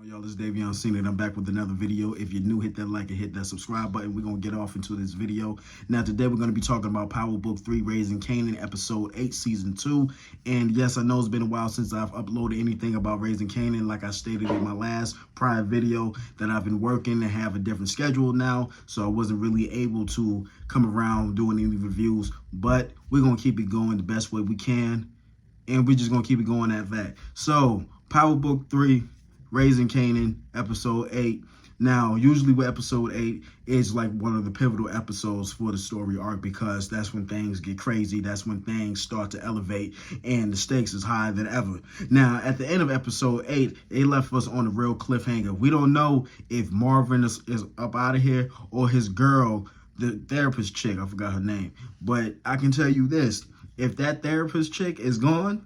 Y'all, this is Davion Seen it. I'm back with another video. If you're new, hit that like and hit that subscribe button. We're going to get off into this video. Now, today we're going to be talking about Power Book 3, Raising Kanan, Episode 8, Season 2. And yes, I know it's been a while since I've uploaded anything about Raising Kanan. Like I stated in my last prior video, that I've been working and have a different schedule now. So I wasn't really able to come around doing any reviews. But we're going to keep it going the best way we can. And we're just going to keep it going at that. So, Power Book 3, Raising Kanan, Episode 8. Now, usually with Episode 8 is like one of the pivotal episodes for the story arc because that's when things get crazy. That's when things start to elevate and the stakes is higher than ever. Now, at the end of Episode 8, they left us on a real cliffhanger. We don't know if Marvin is up out of here or his girl, the therapist chick, I forgot her name. But I can tell you this, if that therapist chick is gone,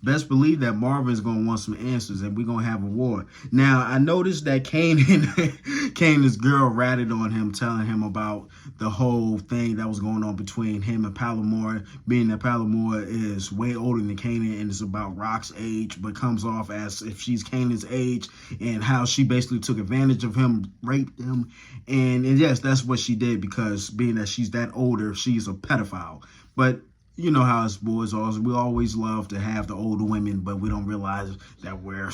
best believe that Marvin's going to want some answers and we're going to have a war. Now, I noticed that Kanan's girl ratted on him, telling him about the whole thing that was going on between him and Palomar, being that Palomar is way older than Kanan and is about Rock's age, but comes off as if she's Kanan's age, and how she basically took advantage of him, raped him. And yes, that's what she did because being that she's that older, she's a pedophile. But you know how us boys are. We always love to have the older women, but we don't realize that we're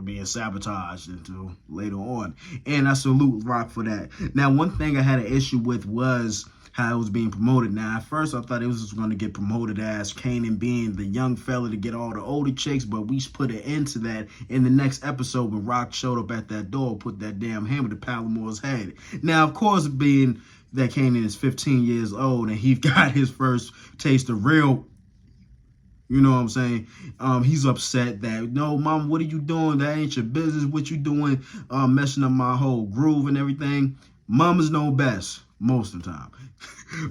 being sabotaged until later on. And I salute Rock for that. Now, one thing I had an issue with was how it was being promoted. Now, at first, I thought it was just going to get promoted as Kanan being the young fella to get all the older chicks, but we put an end to that in the next episode when Rock showed up at that door, put that damn hammer to Palomar's head. Now, of course, being that Kanan is 15 years old and he got his first taste of real, you know what I'm saying? He's upset that, no, mom, what are you doing? That ain't your business. What you doing? Messing up my whole groove and everything. Mamas know best most of the time.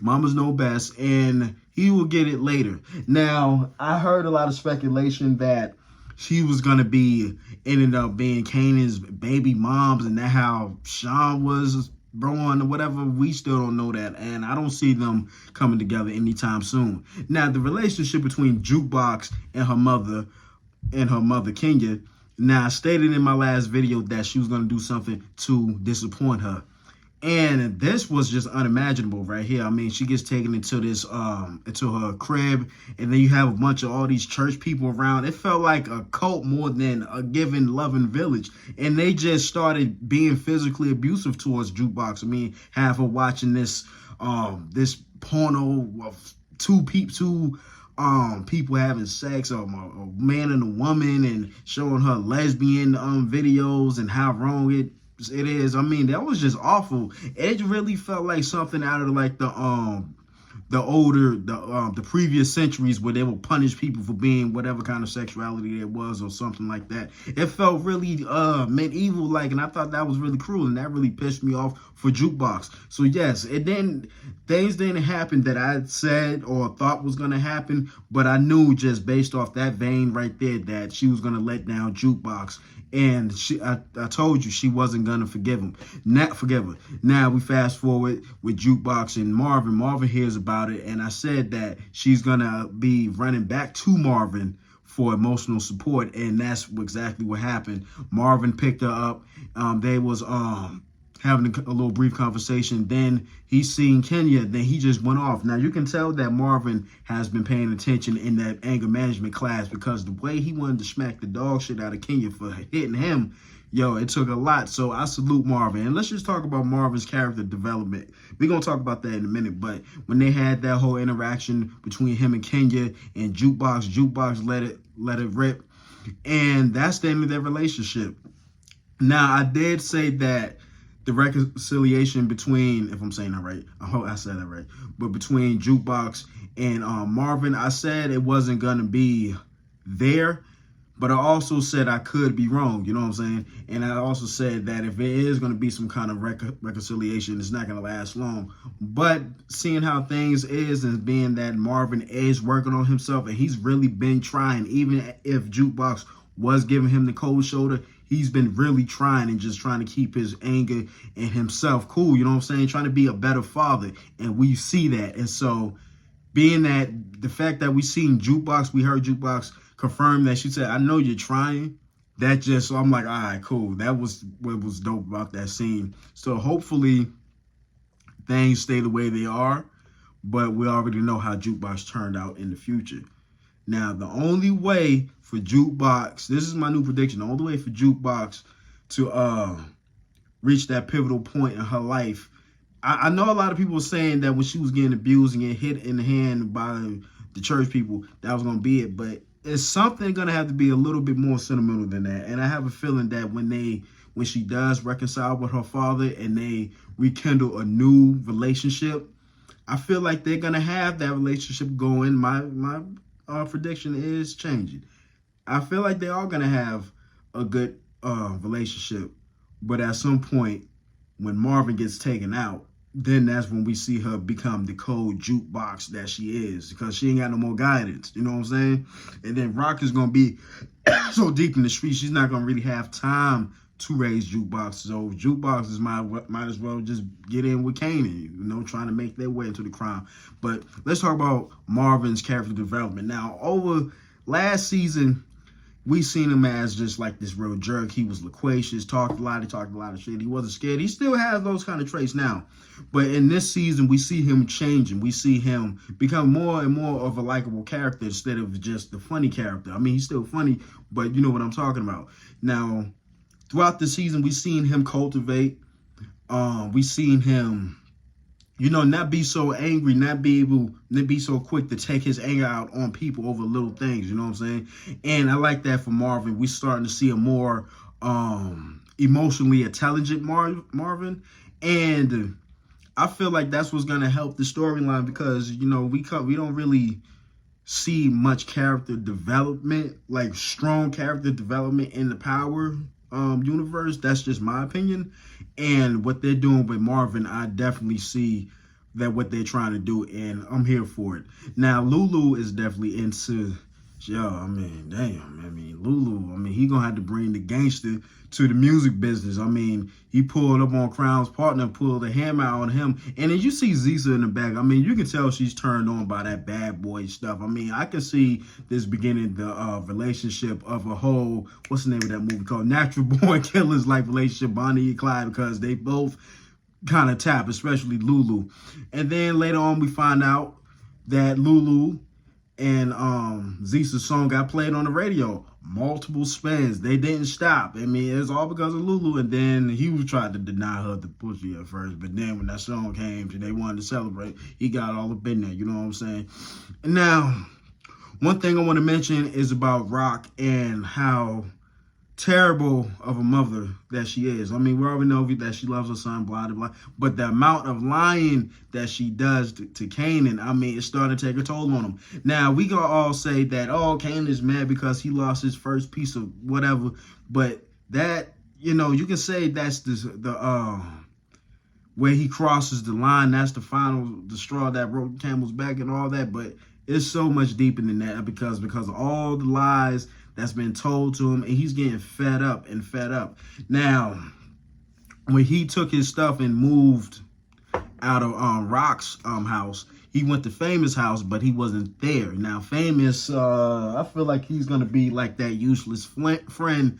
Mamas know best, and he will get it later. Now, I heard a lot of speculation that she was going to ended up being Kanan's baby moms, and that how Sean was growing or whatever. We still don't know that, and I don't see them coming together anytime soon. Now, the relationship between Jukebox and her mother Kenya, now I stated in my last video that she was going to do something to disappoint her. And this was just unimaginable right here. I mean, she gets taken into this, into her crib, and then you have a bunch of all these church people around. It felt like a cult more than a given loving village. And they just started being physically abusive towards Jukebox. I mean, have her watching this, this porno of two people having sex, a man and a woman, and showing her lesbian videos and how wrong it is. I mean, that was just awful. It really felt like something out of like the previous centuries where they would punish people for being whatever kind of sexuality it was or something like that. It felt really medieval like, and I thought that was really cruel, and that really pissed me off for Jukebox. So yes, things didn't happen that I said or thought was gonna happen, but I knew just based off that vein right there that she was gonna let down Jukebox. And I told you she wasn't gonna forgive her. Now we fast forward with Jukebox and Marvin. Marvin hears about it, and I said that she's gonna be running back to Marvin for emotional support, and that's exactly what happened. Marvin picked her up. They was having a little brief conversation. Then he seen Kenya. Then he just went off. Now, you can tell that Marvin has been paying attention in that anger management class because the way he wanted to smack the dog shit out of Kenya for hitting him, yo, it took a lot. So I salute Marvin. And let's just talk about Marvin's character development. We're going to talk about that in a minute. But when they had that whole interaction between him and Kenya and Jukebox let it rip. And that's the end of their relationship. Now, I did say that the reconciliation between, if I'm saying that right, I hope I said that right, but between Jukebox and Marvin, I said it wasn't going to be there, but I also said I could be wrong, you know what I'm saying? And I also said that if it is going to be some kind of reconciliation, it's not going to last long. But seeing how things is, and being that Marvin is working on himself, and he's really been trying, even if Jukebox was giving him the cold shoulder, he's been really trying and just trying to keep his anger and himself cool, you know what I'm saying? Trying to be a better father, and we see that. And so being that the fact that we seen Jukebox, we heard Jukebox confirm that she said, I know you're trying, so I'm like, all right, cool. That was what was dope about that scene. So hopefully things stay the way they are, but we already know how Jukebox turned out in the future. Now, the only way for Jukebox, this is my new prediction, the only way for Jukebox to reach that pivotal point in her life, I know a lot of people were saying that when she was getting abused and getting hit in the hand by the church people, that was going to be it. But it's something going to have to be a little bit more sentimental than that. And I have a feeling that when she does reconcile with her father and they rekindle a new relationship, I feel like they're going to have that relationship going. My prediction is changing. I feel like they are going to have a good relationship. But at some point, when Marvin gets taken out, then that's when we see her become the cold jukebox that she is, because she ain't got no more guidance. You know what I'm saying? And then Rock is going to be so deep in the street, she's not going to really have time to raise Jukebox. So Jukeboxes might as well just get in with Kanan, you know, trying to make their way into the crime. But let's talk about Marvin's character development. Now, over last season, we seen him as just like this real jerk. He was loquacious, talked a lot of shit. He wasn't scared. He still has those kind of traits now. But in this season, we see him changing. We see him become more and more of a likable character instead of just the funny character. I mean, he's still funny, but you know what I'm talking about. Now, throughout the season, we've seen him cultivate. We've seen him, you know, not be so angry, not be so quick to take his anger out on people over little things, you know what I'm saying? And I like that for Marvin. We're starting to see a more emotionally intelligent Marvin. And I feel like that's what's going to help the storyline, because, you know, we don't really see much character development, like strong character development in the Power universe. That's just my opinion. And what they're doing with Marvin, I definitely see that what they're trying to do, and I'm here for it. Now, Lulu is definitely into, I mean, damn, I mean, Lulu, I mean, he gonna have to bring the gangster to the music business. I mean, he pulled up on Crown's partner, pulled a hammer on him, and then you see Zisa in the back. I mean, you can tell she's turned on by that bad boy stuff. I mean, I can see this beginning the relationship of a whole, what's the name of that movie called? Natural Born Killers, like relationship, Bonnie and Clyde, because they both kind of tap, especially Lulu. And then later on, we find out that Lulu and Zisa's song got played on the radio, multiple spins. They didn't stop. I mean, it's all because of Lulu. And then he was trying to deny her the pussy at first, but then when that song came, they wanted to celebrate. He got all up in there. You know what I'm saying? And now, one thing I want to mention is about Rock and how terrible of a mother that she is. I mean, we already know that she loves her son, blah, blah, blah. But the amount of lying that she does to Kanan, I mean, it's starting to take a toll on him. Now, we gonna all say that, oh, Kanan is mad because he lost his first piece of whatever. But that, you know, you can say that's the where he crosses the line. That's the straw that broke the camel's back and all that. But it's so much deeper than that, because of all the lies that's been told to him, and he's getting fed up. Now, when he took his stuff and moved out of Rock's house, he went to Famous' house, but he wasn't there. Now, Famous, I feel like he's going to be like that useless friend,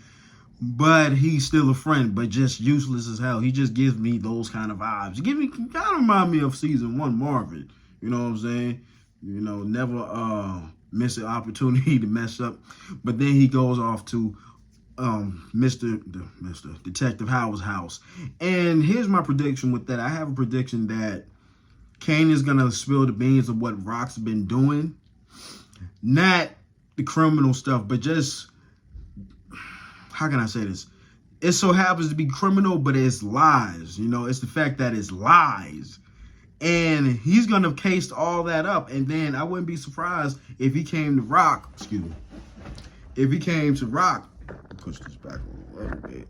but he's still a friend, but just useless as hell. He just gives me those kind of vibes. Kind of remind me of season 1 Marvin. You know what I'm saying? You know, never miss an opportunity to mess up. But then he goes off to Mr. Detective Howard's house. And here's my prediction with that. I have a prediction that Kane is going to spill the beans of what Rock's been doing. Not the criminal stuff, but just, how can I say this? It so happens to be criminal, but it's lies. You know, it's the fact that it's lies. And he's going to case all that up. And then I wouldn't be surprised if he came to Rock, if he came to Rock, push this back a little bit.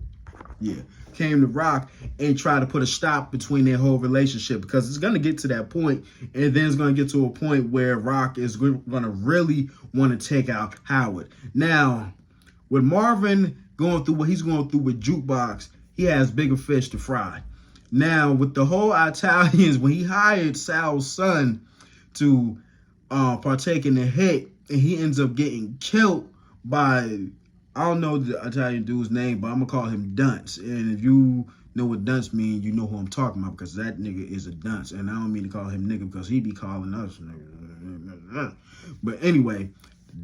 Yeah, came to Rock and tried to put a stop between their whole relationship, because it's going to get to that point, and then it's going to get to a point where Rock is going to really want to take out Howard. Now, with Marvin going through what he's going through with Jukebox, he has bigger fish to fry. Now, with the whole Italians, when he hired Sal's son to partake in the hit, and he ends up getting killed by I don't know the Italian dude's name, but I'm gonna call him Dunce. And if you know what dunce means, you know who I'm talking about, because that nigga is a dunce. And I don't mean to call him nigga because he be calling us nigga. But anyway,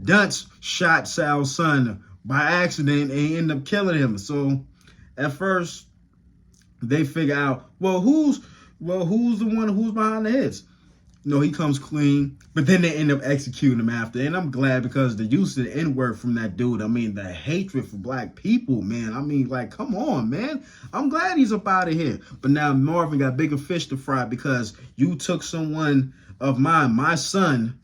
Dunce shot Sal's son by accident and ended up killing him. So at first they figure out, who's the one who's behind the hits? No, he comes clean, but then they end up executing him after. And I'm glad, because the use of the N-word from that dude, I mean, the hatred for black people, man. I mean, like, come on, man. I'm glad he's up out of here. But now Marvin got bigger fish to fry, because you took someone of mine, my son,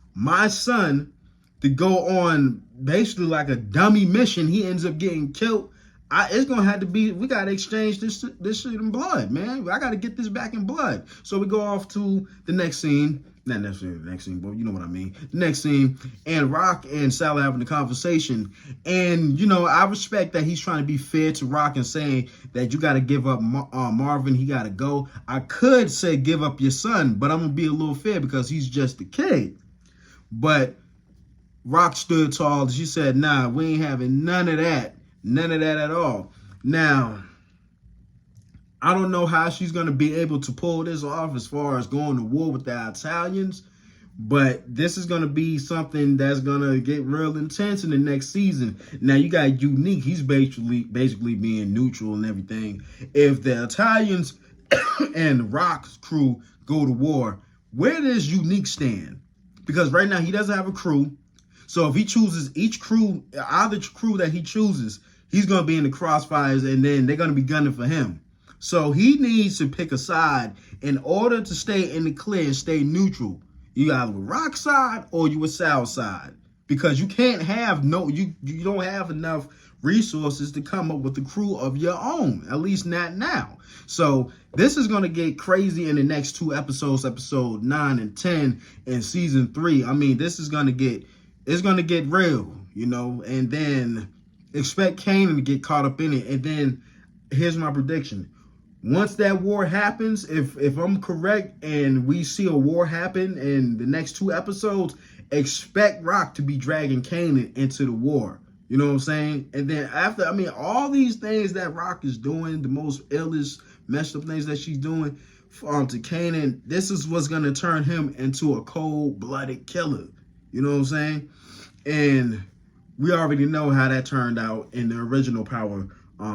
to go on basically like a dummy mission. He ends up getting killed. It's gonna have to be, we gotta exchange this shit in blood, man. I gotta get this back in blood. So we go off to the next scene. Not necessarily the next scene, but you know what I mean. The next scene, and Rock and Sal having a conversation. And, you know, I respect that he's trying to be fair to Rock and saying that you got to give up Marvin. He got to go. I could say give up your son, but I'm going to be a little fair because he's just a kid. But Rock stood tall. She said, nah, we ain't having none of that. None of that at all. Now, I don't know how she's going to be able to pull this off as far as going to war with the Italians, but this is going to be something that's going to get real intense in the next season. Now, you got Unique. He's basically being neutral and everything. If the Italians and Rock's crew go to war, where does Unique stand? Because right now he doesn't have a crew. So if he chooses each crew, either crew that he chooses, he's going to be in the crossfires, and then they're going to be gunning for him. So he needs to pick a side in order to stay in the clear and stay neutral. You either with Rock's side or you with Sal's side, because you can't have you don't have enough resources to come up with a crew of your own, at least not now. So this is going to get crazy in the next two episodes, episode 9 and 10 in season 3. I mean, this is going to get, it's going to get real, you know, and then expect Kanan to get caught up in it. And then here's my prediction. Once that war happens, if I'm correct and we see a war happen in the next 2 episodes, expect Rock to be dragging Kanan into the war. You know what I'm saying? And then after, I mean, all these things that Rock is doing, the most illest, messed up things that she's doing to Kanan, this is what's going to turn him into a cold-blooded killer. You know what I'm saying? And we already know how that turned out in the original Power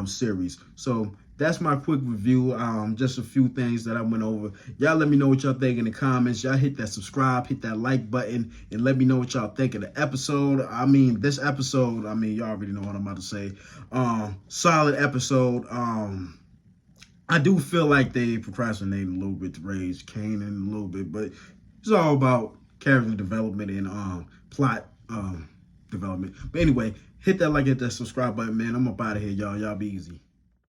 series. So that's my quick review. Just a few things that I went over. Y'all let me know what y'all think in the comments. Y'all hit that subscribe, hit that like button, and let me know what y'all think of the episode. I mean, this episode, I mean, y'all already know what I'm about to say. Solid episode. I do feel like they procrastinated a little bit to raise Kanan a little bit, but it's all about character development and plot development. But anyway, hit that like, hit that subscribe button, man. I'm up out of here, y'all. Y'all be easy.